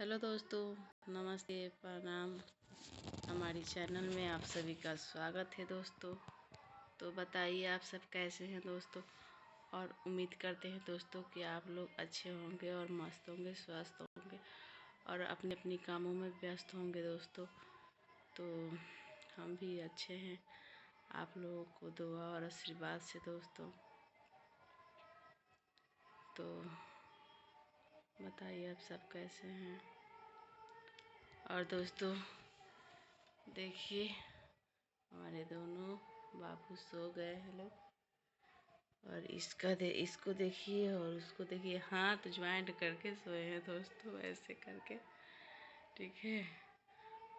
Hello दोस्तों, नमस्ते, प्रणाम। हमारी चैनल में आप सभी का स्वागत है दोस्तों। तो बताइए आप सब कैसे हैं दोस्तों। और उम्मीद करते हैं दोस्तों कि आप लोग अच्छे होंगे और मस्त होंगे, स्वस्थ होंगे और अपने अपनी कामों में व्यस्त होंगे दोस्तों। तो हम भी अच्छे हैं, आप लोगों को दुआ और आशीर्वाद से दोस्तों। तो बताइए आप सब कैसे हैं। और दोस्तों देखिए, हमारे दोनों बाबू सो गए हैं लोग। और इसको देखिए और उसको देखिए, हाथ ज्वाइंट करके सोए हैं दोस्तों, ऐसे करके। ठीक है।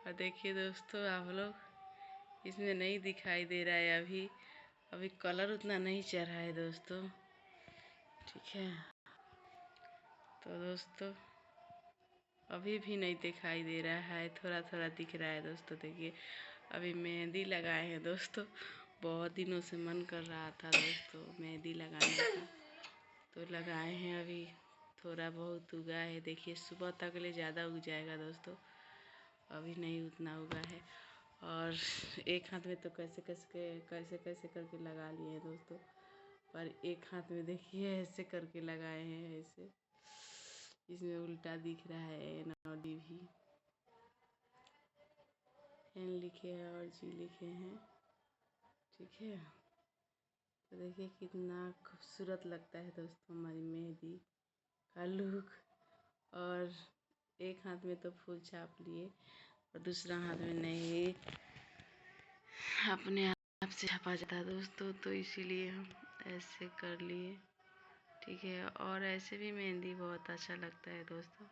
और देखिए दोस्तों, आप लोग, इसमें नहीं दिखाई दे रहा है अभी कलर उतना नहीं चढ़ा है दोस्तों। ठीक है। तो दोस्तों अभी भी नहीं दिखाई दे रहा है, थोड़ा थोड़ा दिख रहा है दोस्तों। देखिए, अभी मेहंदी लगाए हैं दोस्तों। बहुत दिनों से मन कर रहा था दोस्तों मेहंदी लगाने का, तो लगाए हैं। अभी थोड़ा बहुत उगा है, देखिए सुबह तक ले ज़्यादा उग जाएगा दोस्तों, अभी नहीं उतना उगा है। और एक हाथ में तो कैसे कैसे करके लगा लिए हैं दोस्तों, पर एक हाथ में देखिए ऐसे करके लगाए हैं, ऐसे। इसमें उल्टा दिख रहा है नौडी भी, एन लिखे हैं और जी लिखे हैं। ठीक है। तो देखिए कितना खूबसूरत लगता है दोस्तों हमारी मेहंदी का लुक। और एक हाथ में तो फूल छाप लिए और दूसरा हाथ में नहीं, अपने आप से छापा जाता है दोस्तों, तो इसीलिए हम ऐसे कर लिए। ठीक है। और ऐसे भी मेहंदी बहुत अच्छा लगता है दोस्तों।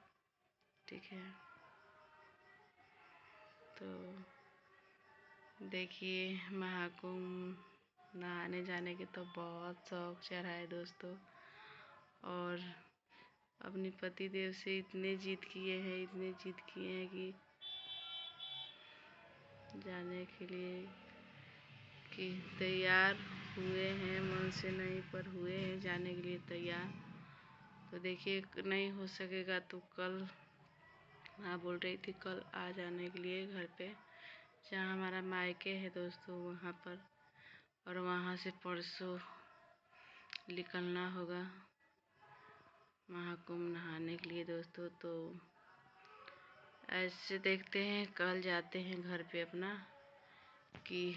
ठीक है। तो देखिए, महाकुंभ नहाने जाने के तो बहुत शौक चढ़ा है दोस्तों। और अपने पति देव से इतने जिद किए हैं कि जाने के लिए कि तैयार हुए हैं, मन से नहीं पर हुए हैं जाने के लिए तैयार। तो देखिए, नहीं हो सकेगा तो कल, माँ बोल रही थी कल आ जाने के लिए घर पे, जहाँ हमारा मायके है दोस्तों, वहाँ पर। और वहाँ से परसों निकलना होगा महाकुंभ नहाने के लिए दोस्तों। तो ऐसे देखते हैं, कल जाते हैं घर पे अपना, कि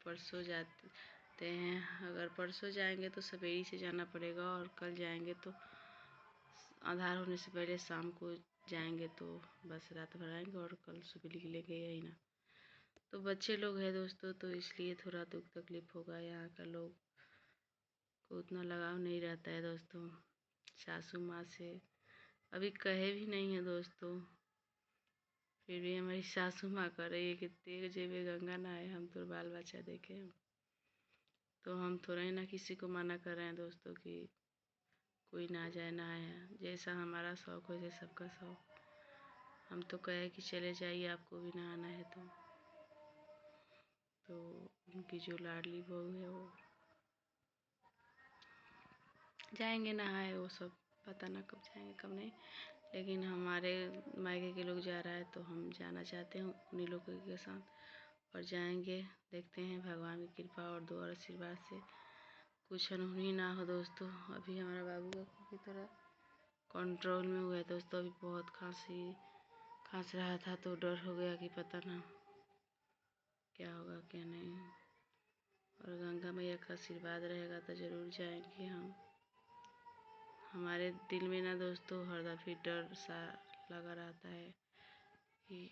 परसों जाते हैं। अगर परसों जाएंगे तो सवेरे से जाना पड़ेगा, और कल जाएंगे तो आधार होने से पहले शाम को जाएंगे, तो बस रात भर आएंगे और कल सुबह निकलेंगे, यही ना। तो बच्चे लोग हैं दोस्तों, तो इसलिए थोड़ा दुख तकलीफ होगा। यहाँ का लोग को उतना लगाव नहीं रहता है दोस्तों सासू माँ से, अभी कहे भी नहीं है दोस्तों। फिर भी हमारी सासू माँ कह रही है कि तेग जेबे गंगा नहाए, हम तो बाल बच्चा देखे। तो हम थोड़ा ही ना किसी को मना कर रहे हैं दोस्तों कि कोई ना जाए नहाए। जैसा हमारा शौक हो, जैसा सबका शौक। हम तो कहे कि चले जाइए, आपको भी नहाना है तो उनकी जो लाडली बहू है वो जाएंगे नहाए। वो सब पता ना कब जाएंगे कब नहीं, लेकिन हमारे मायके के लोग जा रहा है तो हम जाना चाहते हैं उन्हीं लोगों के साथ। और जाएंगे, देखते हैं भगवान की कृपा और दुआ और आशीर्वाद से कुछ अनहोनी ना हो दोस्तों। अभी हमारा बाबू का काफ़ी थोड़ा कंट्रोल में हुआ है दोस्तों। अभी बहुत खांस रहा था, तो डर हो गया कि पता ना क्या होगा क्या नहीं। और गंगा मैया का आशीर्वाद रहेगा तो ज़रूर जाएंगे हम। हमारे दिल में ना दोस्तों हर दफे डर सा लगा रहता है कि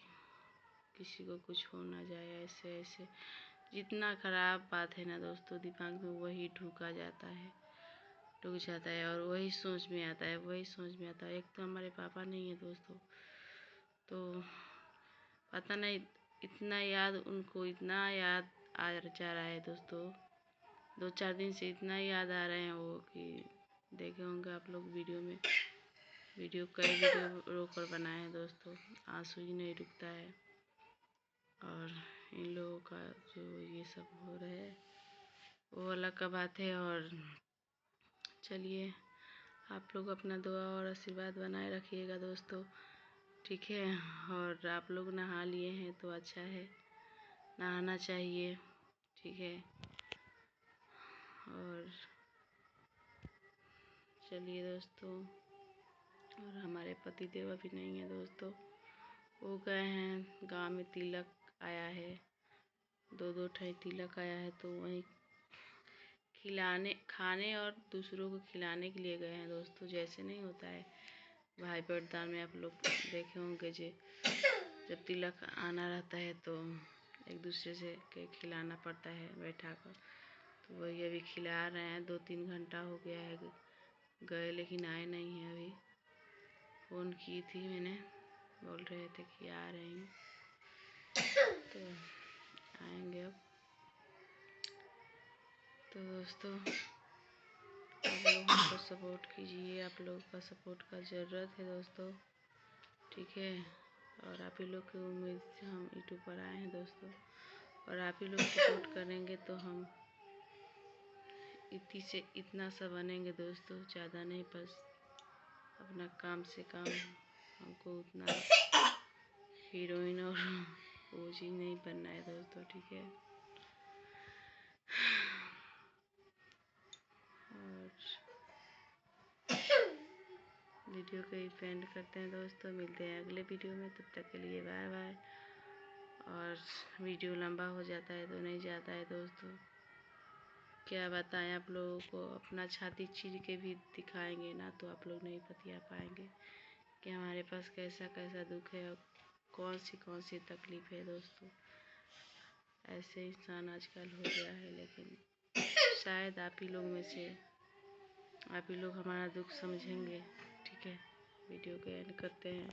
किसी को कुछ हो ना जाए, ऐसे जितना खराब बात है ना दोस्तों, दिमाग में वही ढुक जाता है और वही सोच में आता है। एक तो हमारे पापा नहीं है दोस्तों, तो पता नहीं इतना याद आ जा रहा है दोस्तों। 2-4 दिन से इतना याद आ रहे हैं वो, कि देखे होंगे आप लोग वीडियो में, कई वीडियो रोक कर बनाए हैं दोस्तों। आंसू ही नहीं रुकता है। और इन लोगों का जो ये सब हो रहा है वो अलग का बात है। और चलिए, आप लोग अपना दुआ और आशीर्वाद बनाए रखिएगा दोस्तों। ठीक है। और आप लोग नहा लिए हैं तो अच्छा है, नहाना चाहिए, ठीक है। और चलिए दोस्तों, और हमारे पति देव अभी नहीं है दोस्तों, वो गए हैं गांव में, तिलक आया है, दो ठाई तिलक आया है, तो वहीं खाने और दूसरों को खिलाने के लिए गए हैं दोस्तों। जैसे नहीं होता है भाई बलिदान में, आप लोग देखे होंगे जब तिलक आना रहता है तो एक दूसरे से के खिलाना पड़ता है बैठा कर, तो वही अभी खिला रहे हैं। 2-3 घंटा हो गया है गए, लेकिन आए नहीं हैं अभी। फ़ोन की थी मैंने, बोल रहे थे कि आ रहे हैं, तो आएंगे अब। तो दोस्तों, आप लोग हमको सपोर्ट कीजिए, आप लोगों का सपोर्ट का ज़रूरत है दोस्तों, ठीक है। और आप ही लोग की उम्मीद से हम यूट्यूब पर आए हैं दोस्तों, और आप ही लोग सपोर्ट करेंगे तो हम इतनी से इतना सा बनेंगे दोस्तों, ज़्यादा नहीं, बस अपना काम से काम। हमको उतना हीरोइन और वो चीज़ नहीं बनना है दोस्तों, ठीक है। और वीडियो को ही एंड करते हैं दोस्तों, मिलते हैं अगले वीडियो में, तब तक के लिए बाय बाय। और वीडियो लंबा हो जाता है तो नहीं जाता है दोस्तों, क्या बताएं आप लोगों को, अपना छाती चीर के भी दिखाएंगे ना तो आप लोग नहीं बतिया पाएंगे कि हमारे पास कैसा कैसा दुख है और कौन सी तकलीफ़ है दोस्तों। ऐसे इंसान आजकल हो गया है, लेकिन शायद आप ही लोग में से आप ही लोग हमारा दुख समझेंगे, ठीक है। वीडियो को एंड करते हैं।